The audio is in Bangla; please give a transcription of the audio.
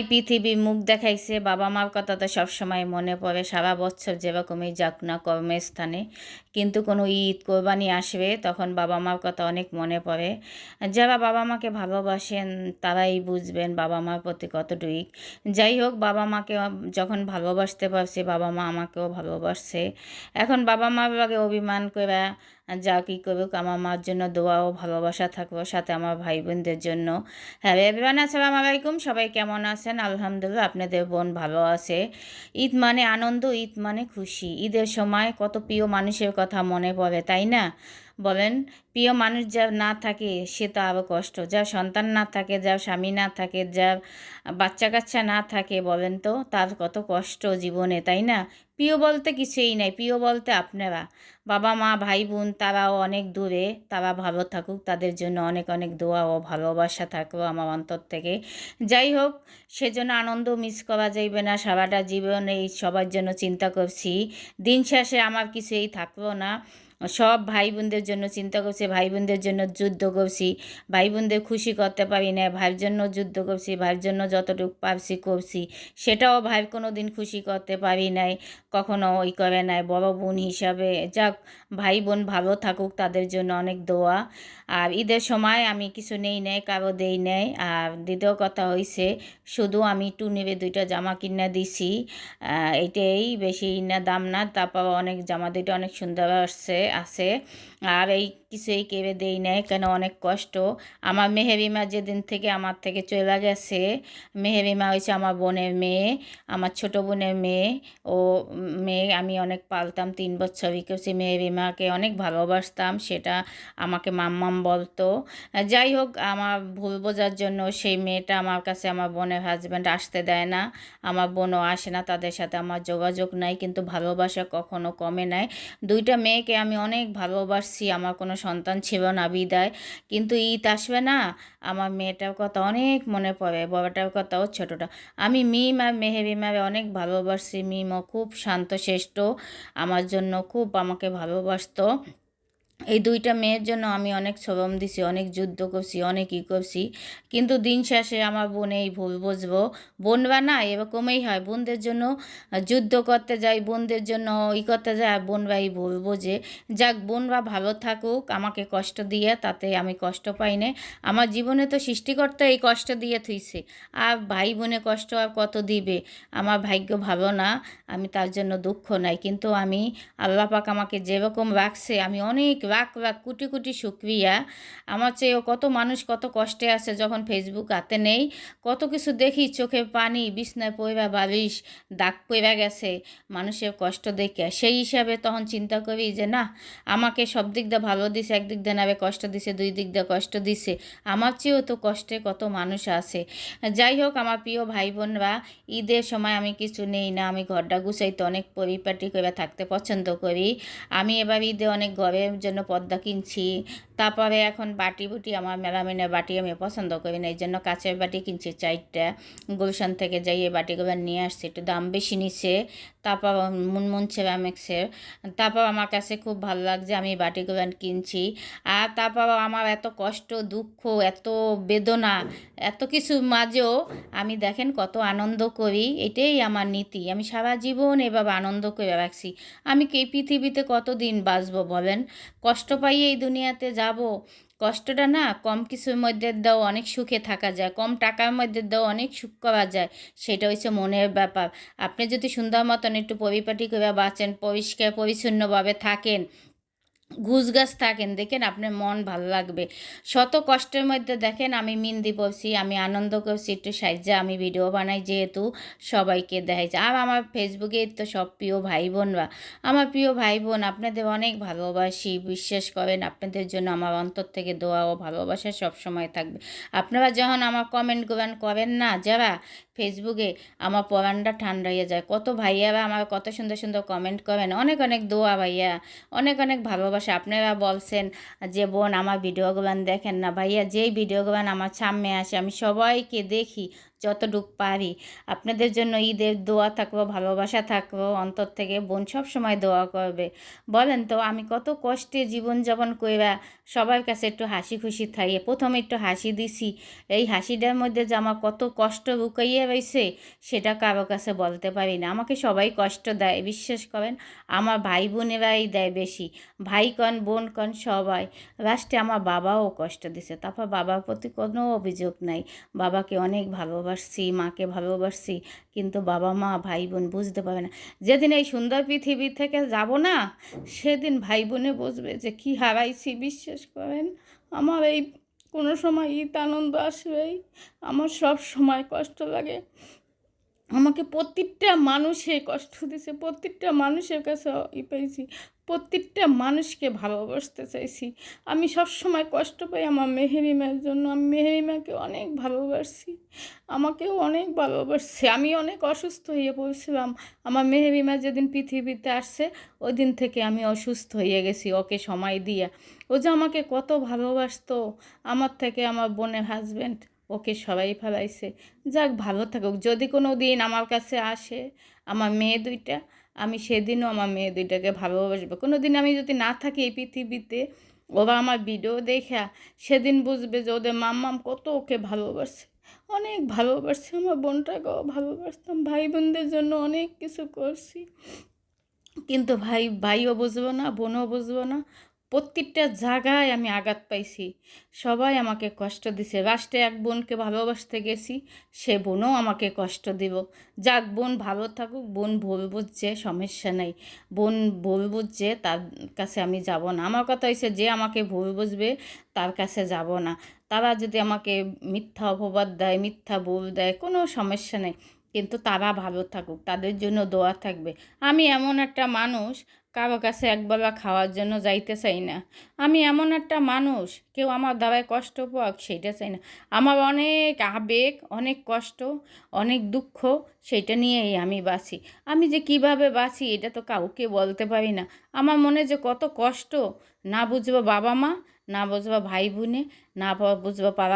পৃথিবী মুখ দেখাইছে, বাবা মার কথা তো সবসময় মনে পড়ে, সারা বছর যেরকমই যাক না কর্মস্থানে, কিন্তু কোনো ঈদ কোরবানি আসবে তখন বাবা মার কথা অনেক মনে পড়ে। যারা বাবা মাকে ভালোবাসেন তারাই বুঝবেন বাবা মার প্রতি কতটুকু। যাই হোক, বাবা মাকে যখন ভালোবাসতে পারছি, বাবা মা আমাকেও ভালোবাসছে। এখন বাবা মার আগে অভিমান করে যা কী করুক, আমার মার জন্য দোয়া ও ভালোবাসা থাকবো, সাথে আমার ভাই বোনদের জন্য। হ্যাঁ এভরিওয়ান, আসসালামু আলাইকুম। সবাই কেমন আছেন? আলহামদুলিল্লাহ, আপনাদের বোন ভালো আছে। ঈদ মানে আনন্দ, ঈদ মানে খুশি। ঈদের সময় কত প্রিয় মানুষের কথা মনে পড়ে, তাই না? বলেন, প্রিয় মানুষ যা না থাকে সে তো আরও কষ্ট। যার সন্তান না থাকে, যার স্বামী না থাকে, যার বাচ্চা কাচ্চা না থাকে, বলেন তো তার কত কষ্ট জীবনে, তাই না? প্রিয় বলতে কিছুই নাই, প্রিয় বলতে আপনারা, বাবা মা ভাই বোন, তারাও অনেক দূরে, তারা ভালো থাকুক, তাদের জন্য অনেক অনেক দোয়া ও ভালোবাসা থাকবো আমার অন্তর থেকে। যাই হোক, সেজন্য আনন্দ মিস করা যাইবে না। সারাটা জীবন এই সবার জন্য চিন্তা করছি, দিন শেষে আমার কিছুই থাকলো না। সব ভাই বোনদের জন্য চিন্তা করছি, ভাই বোনদের জন্য যুদ্ধ করছি, ভাই বোনদের খুশি করতে পারি না, ভাইয়ের জন্য যুদ্ধ করছি, ভাইয়ের জন্য যতটুকু পারছি করছি, সেটাও ভাইয়ের কোনো দিন খুশি করতে পারি নাই, কখনো ওই করে নাই বড় বোন হিসাবে। যাক, ভাই বোন ভালো থাকুক, তাদের জন্য অনেক দোয়া। আর ঈদের সময় আমি কিছু নেই নেই, কারো দেই নেই। আর দ্বিতীয় কথা হইছে, শুধু আমি টুনিরে 2টা জামা কিনে দিছি, এইটাই, বেশি না দাম না। তারপর অনেক জামা 2টা অনেক সুন্দর আছে। আর এই কিছুই কেড়ে দেই নেই, কেন অনেক কষ্ট। আমার মেহেরিমা যেদিন থেকে আমার থেকে চলে গেছে, মেহেরিমা হয়েছে আমার বোনের মেয়ে, আমার ছোট বোনের মেয়ে। ও মেয়ে আমি অনেক পালতাম, 3 বছরই করছি। মেহেরিমাকে অনেক ভালোবাসতাম, সেটা আমাকে মাম্মাম বলতো। যাই হোক, আমার ভুল বোঝার জন্য সেই মেয়েটা আমার কাছে, আমার বোনের হাজব্যান্ড আসতে দেয় না, আমার বোনও আসে না, তাদের সাথে আমার যোগাযোগ নাই, কিন্তু ভালোবাসা কখনো কমে নাই। 2টা মেয়েকে আমি অনেক ভালোবাসছি, আমার কোনো সন্তান ছিল না বিদায়, কিন্তু ঈদ আসবে না, আমার মেয়েটার কথা অনেক মনে পড়ে, বড়টার কথাও ছোটটা। আমি মিম আর মেহেরিমারে অনেক ভালোবাসছি। মিমও খুব শান্তশিষ্ট, আমার জন্য খুব আমাকে ভালোবাসতো। এই 2টা মেয়ের জন্য আমি অনেক শ্রম দিছি, অনেক যুদ্ধ করছি, অনেক করছি, কিন্তু দিন শেষে আমার বোন এই ভুল বুঝবো। বোনরা না এরকমই হয়, বোনদের জন্য যুদ্ধ করতে যাই, বোনদের জন্য করতে যায়, আর বোনরা এই ভুল বোঝে। যাক, বোনরা ভালো থাকুক, আমাকে কষ্ট দিয়ে তাতে আমি কষ্ট পাই না। আমার জীবনে তো সৃষ্টিকর্তা এই কষ্ট দিয়ে থুইছে, আর ভাই বোনে কষ্ট আর কত দিবে? আমার ভাগ্য ভালো না, আমি তার জন্য দুঃখ নাই, কিন্তু আমি, আল্লাহ পাক আমাকে যেরকম রাখছে, আমি অনেক লাখ লাখ কোটি কোটি শুক্রিয়া। আমার চেয়েও কত মানুষ কত কষ্টে আছে, যখন ফেসবুক হাতে নেই, কত কিছু দেখি, চোখে পানি, বিছনায় পইরা বালিশ দাগ পইরা গেছে মানুষের কষ্ট দেখে, সেই হিসাবে তখন চিন্তা করি যে না, আমাকে সব দিক দিয়ে ভালো দিছে, একদিক দিয়ে না কষ্ট দিছে, 2 দিক দিয়ে কষ্ট দিছে, আমার চেয়েও তো কষ্টে কত মানুষ আছে। যাই হোক, আমার প্রিয় ভাই বোনরা, ঈদের সময় আমি কিছু নেই না, আমি ঘরটা গুছাইতে অনেক পরিপাটি করে থাকতে পছন্দ করি। আমি এবার ঈদে অনেক ঘরের জন্য পর্দা কিনছি, তারপরে এখন বাটি বুটি, আমার মেলামিনের বাটি আমি পছন্দ করি না, এই জন্য কাঁচের বাটি কিনছি 4টা, গুলশান থেকে যাই এই বাটিগুলো নিয়ে আসছি, একটু দাম বেশি নিছে। তারপর মুনমুন সেরামিক্সের, তারপর আমার কাছে খুব ভালো লাগছে, আমি বাটিগুলো কিনছি। আর তারপর আমার এত কষ্ট, দুঃখ, এত বেদনা, এত কিছুর মাঝেও আমি দেখেন কত আনন্দ করি, এটাই আমার নীতি। আমি সারা জীবন এভাবে আনন্দ করে রাখছি। আমি কি এই পৃথিবীতে কতদিন বাঁচবো বলেন? কষ্ট পাই এই দুনিয়াতে যাব, কষ্টটা না কম কিছুর মধ্যে দাও অনেক সুখে থাকা যায়, কম টাকার মধ্যে দাও অনেক সুখ করা যায়, সেটা হচ্ছে মনের ব্যাপার। আপনি যদি সুন্দর মতন একটু পরিপাটি করে বাঁচেন, পরিষ্কার পরিচ্ছন্নভাবে থাকেন, গুছগাছ থাকেন, দেখেন আপনার মন ভালো লাগবে। শত কষ্টের মধ্যে দেখেন আমি মিন্দি বলছি, আমি আনন্দ করছি, একটু সাহায্যে আমি ভিডিও বানাই, যেহেতু সবাইকে দেখাইছে। আর আমার ফেসবুকে তো সব প্রিয় ভাই বোনরা, আমার প্রিয় ভাই বোন, আপনাদের অনেক ভালোবাসি, বিশ্বাস করেন, আপনাদের জন্য আমার অন্তর থেকে দোয়া ও ভালোবাসা সবসময় থাকবে। আপনারা যখন আমার কমেন্ট করেন না যারা ফেসবুকে, আমার পরানটা ঠান্ডা হয়ে যায়। কত ভাইয়ারা আমার কত সুন্দর সুন্দর কমেন্ট করেন, অনেক অনেক দোয়া ভাইয়া, অনেক অনেক ভালোবাসা। আপনারা বলছেন যে বোন আমার ভিডিওগুলো দেখেন না, ভাইয়া যেই ভিডিওগুলো আমার সামনে আসে আমি সবাইকে দেখি, যতটুক পারি। আপনাদের জন্য ঈদের দোয়া থাকবো, ভালোবাসা থাকবো অন্তর থেকে। বোন সব সময় দোয়া করবে। বলেন তো আমি কত কষ্টে জীবনযাপন কইরা সবার কাছে একটু হাসি খুশি থাকি। প্রথমে একটু হাসি দিছি, এই হাসিটার মধ্যে যে আমার কত কষ্ট লুকাইয়া রইছে সেটা কারো কাছে বলতে পারি না। আমাকে সবাই কষ্ট দেয়, বিশ্বাস করেন। আমার ভাই বোনেরাই দেয় বেশি, ভাই কন বোন কন সবাই। লাস্টে আমার বাবাও কষ্ট দিছে, তারপর বাবার প্রতি কোনো অভিযোগ নাই। বাবাকে অনেক ভালোবাসছি, মাকে ভালোবাসছি, কিন্তু বাবা মা ভাই বোন বুঝতে পারে না। যেদিন এই সুন্দর পৃথিবী থেকে যাব না, সেদিন ভাই বোনে বুঝবে যে কি হারাইছি। বিশ্বাস করেন, আমার এই কোনো সময় ঈদ আনন্দ আসবেই, আমার সব সময় কষ্ট লাগে। আমাকে প্রত্যেকটা মানুষে কষ্ট দিছে, প্রত্যেকটা মানুষের কাছে পেয়েছি, প্রত্যেকটা মানুষকে ভালোবাসতে চাইছি। আমি সব সময় কষ্ট পাই আমার মেহেরিমার জন্য। আমি মেহেরিমাকে অনেক ভালোবাসি, আমাকেও অনেক ভালোবাসছে। আমি অনেক অসুস্থ হয়ে পড়েছিলাম। আমার মেহেরিমা যেদিন পৃথিবীতে আসছে ওই দিন থেকে আমি অসুস্থ হয়ে গেছি ওকে সময় দিয়ে। ও যে আমাকে কত ভালোবাসতো, আমার থেকে আমার বোনের হাজব্যান্ড ওকে সবাই ফেলাইছে। যাক, ভালো থাকুক। যদি কোনো দিন আমার কাছে আসে আমার মেয়ে দুইটা, আমি সেদিনও আমার মেয়ে দুইটাকে ভালোবাসবো। কোনো দিন আমি যদি না থাকি এই পৃথিবীতে, ওরা আমার ভিডিও দেখা সেদিন বুঝবে যে ওদের মাম্মাম কত ওকে ভালোবাসে, অনেক ভালোবাসছে। আমার বোনটাকেও ভালোবাসতাম, ভাই বোনদের জন্য অনেক কিছু করছি, কিন্তু ভাইও বুঝবো না, বোনও বুঝবো না। প্রত্যেকটা জায়গায় আমি আঘাত পাইছি, সবাই আমাকে কষ্ট দিছে। লাস্টে এক বোনকে ভালোবাসতে গেছি, সে বোনও আমাকে কষ্ট দিব। যাক, বোন ভালো থাকুক, বোন ভুল বুঝছে, সমস্যা নেই। বোন ভুল বুঝছে, তার কাছে আমি যাব না। আমার কথা হয়েছে, যে আমাকে ভুল বুঝবে তার কাছে যাব না। তারা যদি আমাকে মিথ্যা অপবাদ দেয়, মিথ্যা ভুল দেয়, কোনো সমস্যা নেই, কিন্তু তারা ভালো থাকুক, তাদের জন্য দোয়া থাকবে। আমি এমন একটা মানুষ, কারো কাছে একবেলা খাওয়ার জন্য যাইতে চাই না। আমি এমন একটা মানুষ, কেউ আমার দ্বারায় কষ্ট পাক সেইটা চাই না। আমার অনেক আবেগ, অনেক কষ্ট, অনেক দুঃখ, সেইটা নিয়েই আমি বাঁচি। আমি যে কিভাবে বাঁচি এটা তো কাউকে বলতে পারি না। আমার মনে যে কত কষ্ট, না বুঝবো বাবা মা, না বুঝবো ভাই বোনে, না বুঝবো পাড়া